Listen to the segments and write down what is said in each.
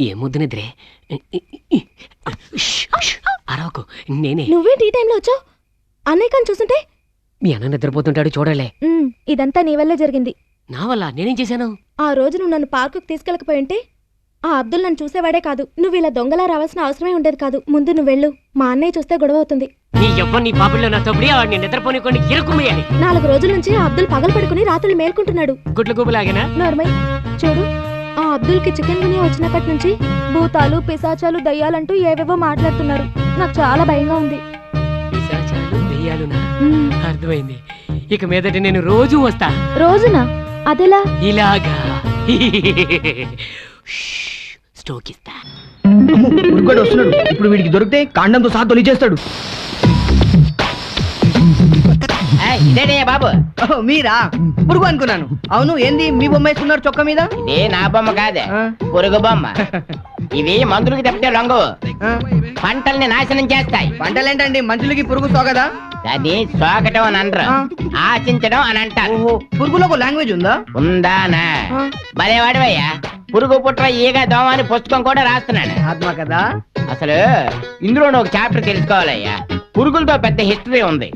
ఏమొద్దు నిద్రే. అరవకు, నేనే. నువ్వేంటి ఈ టైంలో వచ్చావు? అన్నయ్య కానీ చూస్తుంటే. మీ అన్న నిద్రపోతుంటాడు, చూడలే. ఇదంతా నీ వల్లే జరిగింది. నా వల్ల? నేనేం చేశాను? ఆ రోజు నువ్వు నన్ను పార్కుకి తీసుకెళ్ళకపోయింటే ఆ అబ్దుల్ నన్ను చూసేవాడే కాదు. నువ్వు ఇలా దొంగలా రావాల్సిన అవసరమే ఉండేది కాదు. ముందు నువ్వు వెళ్ళు, మా అన్నయ్య చూస్తే గొడవ అవుతుంది. నీ ఎవ్వరు నీ పాపిల్లో నా తోపుడి వాడిని నిద్రపోనికొని ఇరుకుమేయాలి. 4 రోజుల నుంచి ఆ అబ్దుల్ పగలు పడుకుని రాత్రులు మేల్కుంటున్నాడు. గుడ్లు గుబులాగేనా? నోర్మై చూడు, ఆ అబ్దుల్ కి చికెన్ గునియా వచ్చినప్పటి నుంచి భూతాలు పిశాచాలు దయ్యాలంటూ ఏవేవో మాట్లాడుతున్నారు. నాకు చాలా భయంగా ఉంది. పిశాచాలు దయ్యాలునా? అర్థమైంది. ఇక మీదట నేను రోజు వస్తా. రోజునా? అదెలా? ఇలాగా స్టోక్ ఇస్తా. వస్తున్నాడు. ఇప్పుడు వీడికి దొరికితే కాండంతో సహా తొలిచేస్తాడు. ఇదేనే బాబు? మీరా? పురుగు అనుకున్నాను. అవును, ఏంది మీ బొమ్మ వేసుకున్నారు చొక్క మీద? ఇదే నా బొమ్మ కాదే, పురుగు బొమ్మ. ఇవి మందులకి తప్పితే లొంగు, పంటల్ని నాశనం చేస్తాయి. పంటలేంటండి, మనుషులకి పురుగు సోగదా? అది సోకటం అని అనరు, ఆశించడం అని అంటారు. పురుగులో ఒక లాంగ్వేజ్ ఉందా? ఉందానా? భలేవాడివయ్యా. పురుగు పుట్ర ఈగ దోమ అని పుస్తకం కూడా రాస్తున్నాను. ఆత్మ కదా. అసలు ఇందులో ఒక చాప్టర్ తెలుసుకోవాలయ్యా. పురుగులతో పెద్ద హిస్టరీ ఉంది.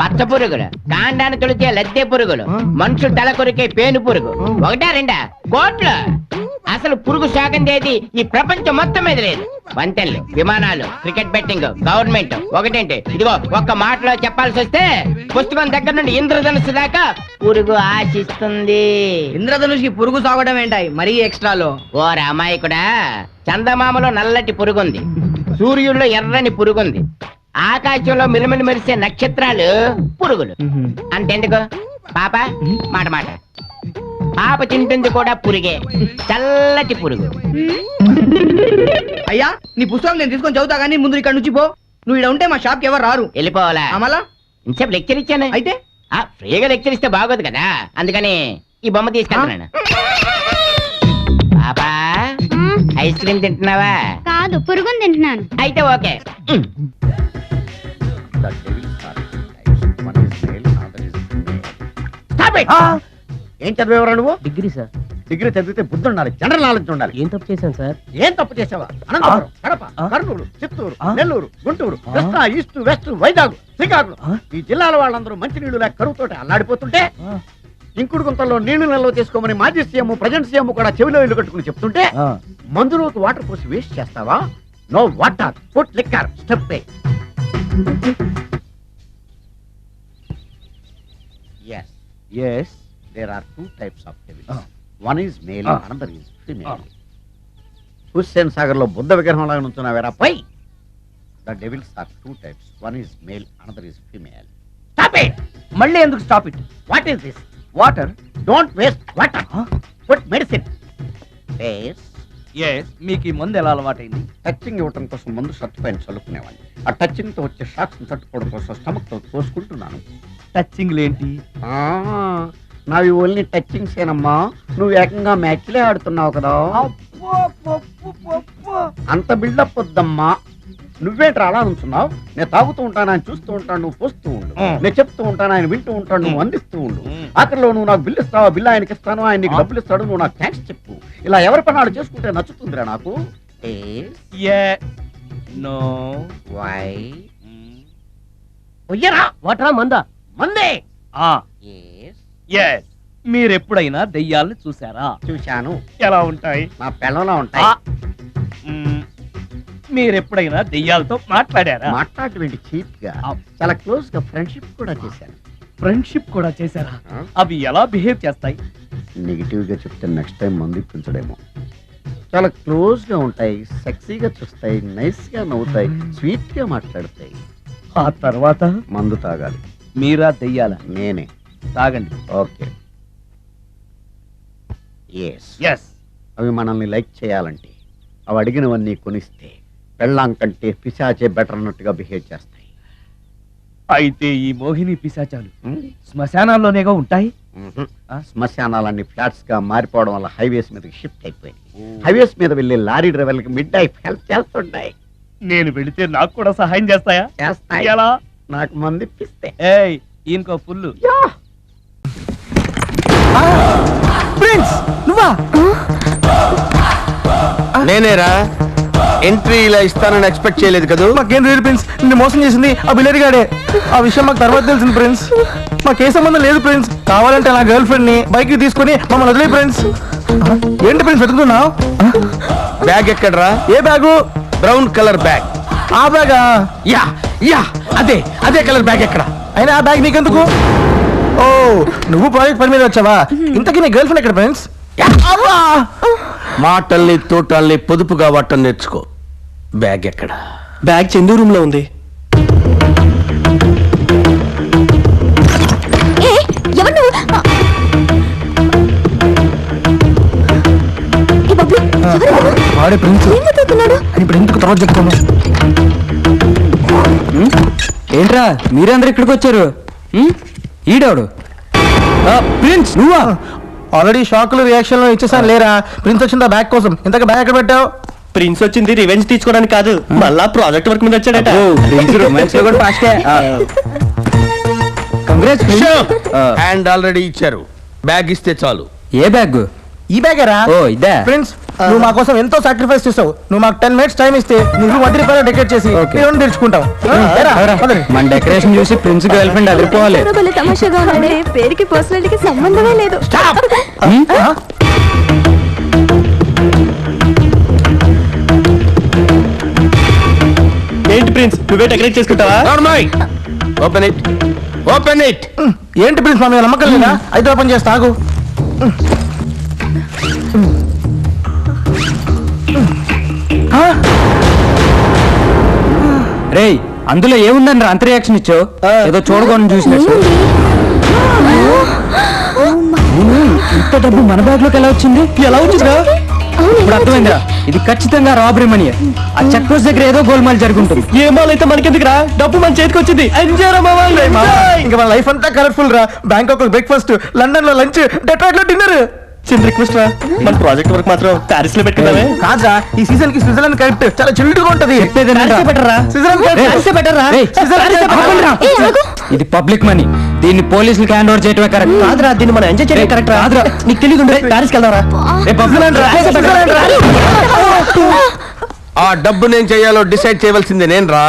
పచ్చ పురుగులు, కాండాన్ని తొలిచే లద్దె పురుగులు, మనుషులు తల కొరికే పేను పురుగు, 1 2 కోట్లు. అసలు పురుగు శాఖందేది ఈ ప్రపంచం మొత్తం మీద లేదు. వంతెనలు, విమానాలు, క్రికెట్ బెట్టింగ్, గవర్నమెంట్. ఒకటేంటి, ఇదిగో ఒక్క మాటలో చెప్పాల్సి వస్తే పుస్తకం దగ్గర నుండి ఇంద్రధనుసు దాకా పురుగు ఆశిస్తుంది. ఇంద్రధనుషుకి పురుగు సాగడం ఏంటాయి మరీ ఎక్స్ట్రాలో? ఓ రామాయకుడా, చందమామలో నల్లటి పురుగుంది, సూర్యుల్లో ఎర్రని పురుగుంది, ఆకాశంలో మిలమిలి మెరిసే నక్షత్రాలు పురుగులు. అంతెందుకు పాప మాట మాట, పాప తింటుంది కూడా పురుగే, చల్లటి పురుగు. అయ్యా, నీ పుస్తకం నేను తీసుకొని చదువుతా గానీ ముందు ఇక్కడ నుంచి పో. నువ్వు ఇక్కడ ఉంటే మా షాప్ కి ఎవరు రారు. వెళ్ళిపోవాలా? అమలా ఇంసేపు లెక్చర్ ఇచ్చాను. అయితే ఫ్రీగా లెక్చర్ ఇస్తే బాగోదు కదా, అందుకని ఈ బొమ్మ తీసుకెళ్తున్నాను. పాపా, ఐస్ క్రీమ్ తింటున్నావా? కాదు, పురుగుని తింటున్నాను. అయితే ఓకే. ఏం చదివేవరా నువ్వు? Degree sir. డిగ్రీ చదివితే బుద్ధి ఉండాలి, జనరల్ నాలెడ్జ్ ఉండాలి. ఏం తప్పు చేశాను సార్? ఏం తప్పు చేసావా? అనంతపురం, కడప, కర్నూలు, చిత్తూరు, నెల్లూరు, గుంటూరు, కృష్ణా, ఈస్ట్, వెస్ట్, వైజాగ్, శ్రీకాకుళం, ఈ జిల్లాల వాళ్ళందరూ మంచినీళ్లు లేక కరువుతోటి అల్లాడిపోతుంటే ఇంకుడు గుంతల్లో నీళ్లు నిల్వ చేసుకోమని మాజీ సీఎం, ప్రజెంట్ సీఎం కూడా చెవిలో ఇల్లు కట్టుకుని చెప్తుంటే మందులోకి వాటర్ పోసి వేస్ట్ చేస్తావా? No water, put liquor, step A. Yes, there are 2 types of devils. One is male, another is female. Hussain Sagar లో బుద్ధ విగ్రహం లాగా నుంచున్నావేరా పై. The devils are 2 types. One is male, another is female. Stop it! మళ్ళీ ఎందుకు stop it? What is this? Water. Don't waste water. Put medicine. Yes. మీకు ఈ మందు ఎలా అలవాటైంది? టచింగ్ ఇవ్వటం కోసం ముందు షర్ట్ పైన చల్లుకునేవాడిని. ఆ టచింగ్ తో వచ్చే షాక్స్ తట్టుకోవడం కోసం స్టమక్ తో తోసుకుంటున్నాను. టచింగ్ ఏంటి? నావి ఓన్లీ టచింగ్స్ ఏనమ్మా. నువ్వు ఏకంగా మ్యాచ్లే ఆడుతున్నావు కదా. అంత బిల్డప్ వద్దమ్మా. నువ్వేంట్రా అలా ఉంటున్నావు? నేను తాగుతూ ఉంటాను, ఆయన చూస్తూ ఉంటాను, నువ్వు పోస్తూ ఉండు. నేను చెప్తూ ఉంటాను, ఆయన వింటూ ఉంటాడు, నువ్వు అందిస్తూ ఉండు. ఆఖరిలో నువ్వు నాకు బిల్లు ఇస్తావా, బిల్లు ఆయనకి ఇస్తాను, ఆయన నీకు డబ్బులు ఇస్తాడు, నువ్వు నాకు థ్యాంక్స్ చెప్పు. ఇలా ఎవరి పనాడు చేసుకుంటే నచ్చుతుందిరా నాకు. వాటరా మందా? మందే. మీరెప్పుడైనా దెయ్యాలను చూసారా? చూశాను. ఎలా ఉంటాయి? నా పిల్లలా ఉంటాయి. మీరెప్పుడైనా దెయ్యాలతో మాట్లాడారా? మాట్లాడేంటి చీప్ గా, చాలా క్లోజ్ గా ఫ్రెండ్షిప్ కూడా చేశాను. ఫ్రెండ్షిప్ కూడా చేశారా? అవి ఎలా బిహేవ్ చేస్తాయి? నెగిటివ్ గా చెప్తే నెక్స్ట్ టైం మందు ఇప్పించడేమో. చాలా క్లోజ్ గా ఉంటాయి, సెక్సీగా చూస్తాయి, నైస్ గా నవ్వుతాయి, స్వీట్ గా మాట్లాడతాయి. ఆ తర్వాత మందు తాగాలి. మీరా దెయ్యాల? నేనే. తాగండి. ఓకే. అవి మనల్ని లైక్ చేయాలంటే అవి అడిగినవన్నీ కొనిస్తే పెళ్ళాం కంటే పిశాచే బెటర్ అన్నట్టుగా బిహేవ్ చేస్తాయి. అయితే ఈ మోహిని పిశాచాలు శ్మశానాల్లోనేగా ఉంటాయి? శ్మశానాలన్నీ ఫ్లాట్స్ గా మారిపోవడం వల్ల హైవేస్ మీదకి షిఫ్ట్ అయిపోయింది. హైవేస్ మీద వెళ్ళే లారీ డ్రైవర్లకి మిడ్ నైట్ హెల్ప్ చేస్తుంటాయి. నేను వెళితే నాకు కూడా సహాయం చేస్తాయా? చేస్తాయి. ఎలా? నాకు మంది ఇప్పిస్తే. ఈయనకో ఫుల్లు. ప్రిన్స్, నువ్వా? నేనేరా ఎంట్రీ ఇలా ఇస్తానని ఎక్స్పెక్ట్ చేయలేదు కదా. మాకేం తెలియదు ప్రిన్స్, నిన్ను మోసం చేసింది ఆ బిల్లరి గాడే. ఆ విషయం మాకు తర్వాత తెలిసింది ప్రిన్స్. మాకే సంబంధం లేదు ప్రిన్స్. కావాలంటే నా గర్ల్ ఫ్రెండ్ ని బైక్ కి తీసుకొని మమ్మల్ని వదిలే ప్రిన్స్. ఏంటి ప్రిన్స్ వెతుకుతున్నావు? బ్యాగ్ ఎక్కడరా? ఏ బ్యాగు? Brown colour bag. ఆ బ్యాగా? యా యా అదే అదే కలర్ బ్యాగ్ ఎక్కడ? అయినా ఆ బ్యాగ్ నీకెందుకు? ఓ నువ్వు ప్రాజెక్ట్ పని మీద వచ్చావా? ఇంతకీ నీ గర్ల్ ఫ్రెండ్ ఎక్కడ ఫ్రెండ్స్? మాటల్ని తోటల్ని పొదుపుగా వాటం నేర్చుకో. బ్యాగ్ ఎక్కడ? బ్యాగ్ చందు రూమ్ లో ఉంది. వాడే ప్రిన్స్. ఇప్పుడు ఎందుకు తర్వాత చెప్తాను. ఏంట్రా మీరందరూ ఇక్కడికి వచ్చారు? ఈడవడు ప్రిన్స్ నువ్వా? ఆల్రెడీ షాక్లు రియాక్షన్ లో ఇచ్చేసాను లేరా. ప్రిన్స్ వచ్చింది బ్యాగ్ కోసం. ఇంతకు బ్యాగ్ ఎక్కడ పెట్టావు? ప్రిన్స్ వచ్చింది రివెంజ్ తీసుకోవడానికి కాదు, మళ్ళా ప్రాజెక్ట్ వర్క్ మీద వచ్చాడట. హ్యాండ్ ఆల్రెడీ ఇచ్చారు. బ్యాగ్ ఇస్తే చాలు. ఏ బ్యాగ్? ఈ బ్యాగేరా? ఓ ఇదే. ఫ్రెండ్స్ నువ్వు మా కోసం ఎంతో సాక్రిఫైస్ చేసావు. నువ్వు మాకు 10 minutes టైం ఇస్తే నువ్వు 10 రూపాయలు డెకరేట్ చేసి నేను తెరుచుకుంటావు. మన డెకరేషన్ చూసి ప్రిన్స్ గర్ల్ ఫ్రెండ్ అదిరిపోవాలి. తమాషాగా ఉన్నాడే. పేరుకి పర్సనాలిటీకి సంబంధమే లేదు. ఏంటి ప్రిన్స్ నువ్వే డెకరేట్ చేసుకుంటావా? Open it, open it. ఏంటి ప్రిన్స్ మా మీద నమ్మకం లేదా? అయితే ఓపెన్ చేస్తా ఆగు. రేయ్ అందులో ఏముందని అంత రియాక్షన్ ఇచ్చావు? ఏదో చూడకుండా చూసినట్టు. ఇంత డబ్బు మన బ్యాగ్ లోకి ఎలా వచ్చింది? ఎలా వచ్చిందా? ఇప్పుడు అర్థమైందిరా, ఇది ఖచ్చితంగా రాబరీ మనీ. ఆ చెక్ పోస్ట్ దగ్గర ఏదో గోల్మాల్ జరుగుంటుంది. ఏ మాల్ అయితే మనకెందుకురా, డబ్బు మన చేతికి వచ్చింది. ఇంకా మన లైఫ్ అంతా కలర్ఫుల్ రా. బ్యాంకాక్ లో బ్రేక్ఫాస్ట్, లండన్ లో లంచ్, డెట్రాయిట్ లో డిన్నర్. చిన్న రిక్వెస్ట్ రా, మన ప్రాజెక్ట్ వర్క్ మాత్రం ప్యారిస్ లో పెట్టుకుందామే. కాదా ఈ సీజన్ కి స్విట్జర్లాండ్ కరెక్ట్. చాలా చిల్లుగా ఉంటది. ఇది పబ్లిక్ మనీ, దీన్ని పోలీసులకు హ్యాండ్ ఓవర్ చేయటమే కరెక్ట్. కాదురా, దీన్ని మనం ఎంజాయ్ చేయడం కరెక్ట్ రాదురా. నీకు తెలియదు ప్యారిస్ కి వెళ్దాంరా. ఆ డబ్బు నేను చేయాలో డిసైడ్ చేయవలసింది నేను రా.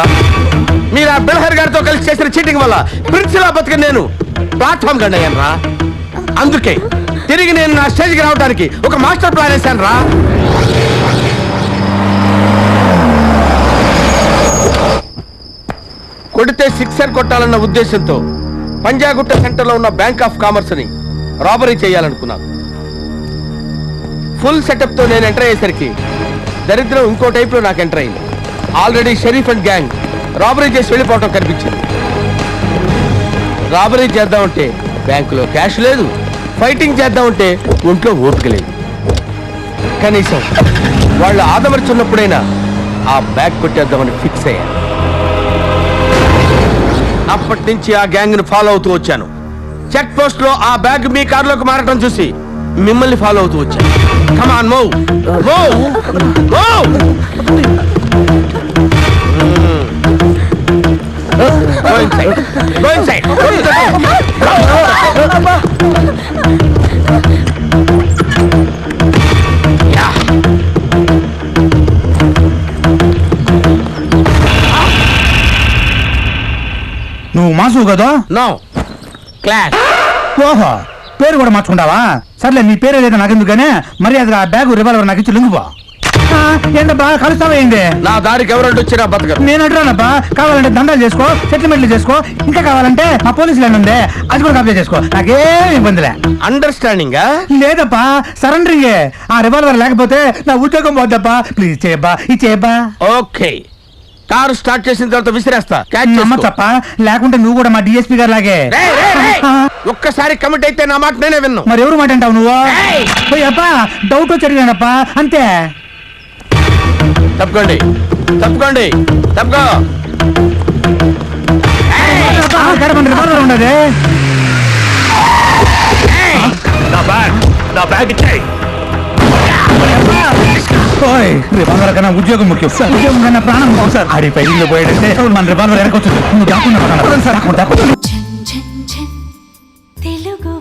మీరు ఆ బిల్హర్ గారితో కలిసి చేసిన చీటింగ్ వల్ల ప్రిన్స్ లా బతికి నేను ప్లాట్ఫామ్ గండి అయ్యాను రా. అందుకే తిరిగి నేను నా స్టేజ్కి రావడానికి ఒక మాస్టర్ ప్లాన్ వేశాను రా. కొడితే సిక్సర్ కొట్టాలన్న ఉద్దేశంతో పంజాగుట్ట సెంటర్ లో ఉన్న బ్యాంక్ ఆఫ్ కామర్స్ ని రాబరీ చేయాలనుకున్నాను. ఫుల్ సెటప్ తో నేను ఎంటర్ అయ్యేసరికి దరిద్రం ఇంకో టైప్ లో నాకు ఎంటర్ అయింది. Already Sharif and gang robbery చేసి వెళ్ళిపోవటం కనిపించింది. రాబరీ చేద్దామంటే బ్యాంకులో క్యాష్ లేదు, ఫైటింగ్ చేద్దామంటే ఒంట్లో ఓపిక లేదు. కనీసం వాళ్ళు ఆదమర్చున్నప్పుడైనా ఆ బ్యాగ్ కొట్టేద్దామని ఫిక్స్ అయ్యాను. అప్పటి నుంచి ఆ గ్యాంగ్ ని ఫాలో అవుతూ వచ్చాను. చెక్ పోస్ట్ లో ఆ బ్యాగ్ మీ కారులోకి మారటం చూసి మిమ్మల్ని ఫాలో అవుతూ వచ్చాను. Come on move move move. Go inside. Go inside. Yeah. నువ్వు మాసు కదా? No. Class. ఓహో పేరు కూడా మార్చుకుంటావా? సర్లే నీ పేరు లేదా నాకెందుకనే మర్యాదగా ఆ బ్యాగ్ రివాల్వర్ నాకు ఇచ్చి లొంగిపో. ఏంటబ్బా కలుస్తావేంది? నా దారికి ఎవరంటే వచ్చినా బతకరు. నేను అంటున్నానబ్బా, కావాలంటే దండాలు చేసుకో, సెటిల్మెంట్లు చేసుకో, ఇంకా కావాలంటే మా పోలీసు ల్యాండ్ ఉంది అది కూడా కబ్జా చేసుకో. నాకేం ఇబ్బందిలే. అండర్స్టాండింగ్? లేదప్పా సరెండరింగే. ఆ రివాల్వర్ లేకపోతే నా ఉద్యోగం పోద్దప్పా. ప్లీజ్ చేయబ్బా, ఇది చేయబ్బా. ఓకే, కారు స్టార్ట్ చేసిన తర్వాత విసిరేస్తా. నమ్మచ్చప్ప, లేకుంటే నువ్వు కూడా మా డిఎస్పీ గారు లాగే. ఒక్కసారి కమిట్ అయితే నా మాట నేనే విన్ను. మరి ఎవరు మాట అంటావు నువ్వు? అప్పా డౌట్ వచ్చి అడిగానప్పా అంతే. తప్పుకోండి తప్పుకోండి తప్పుకో. రివాల్వర్ ఉండదు. రివాల్వర్ కన్నా ఉద్యోగం ముఖ్యం. ఉద్యోగం కన్నా ప్రాణం ముఖ్యం సార్. ఆడి పైలో పోయాడంటే మన రివాల్వర్ వెనకొచ్చు. నువ్వు దాక్కున్నా తెలుగు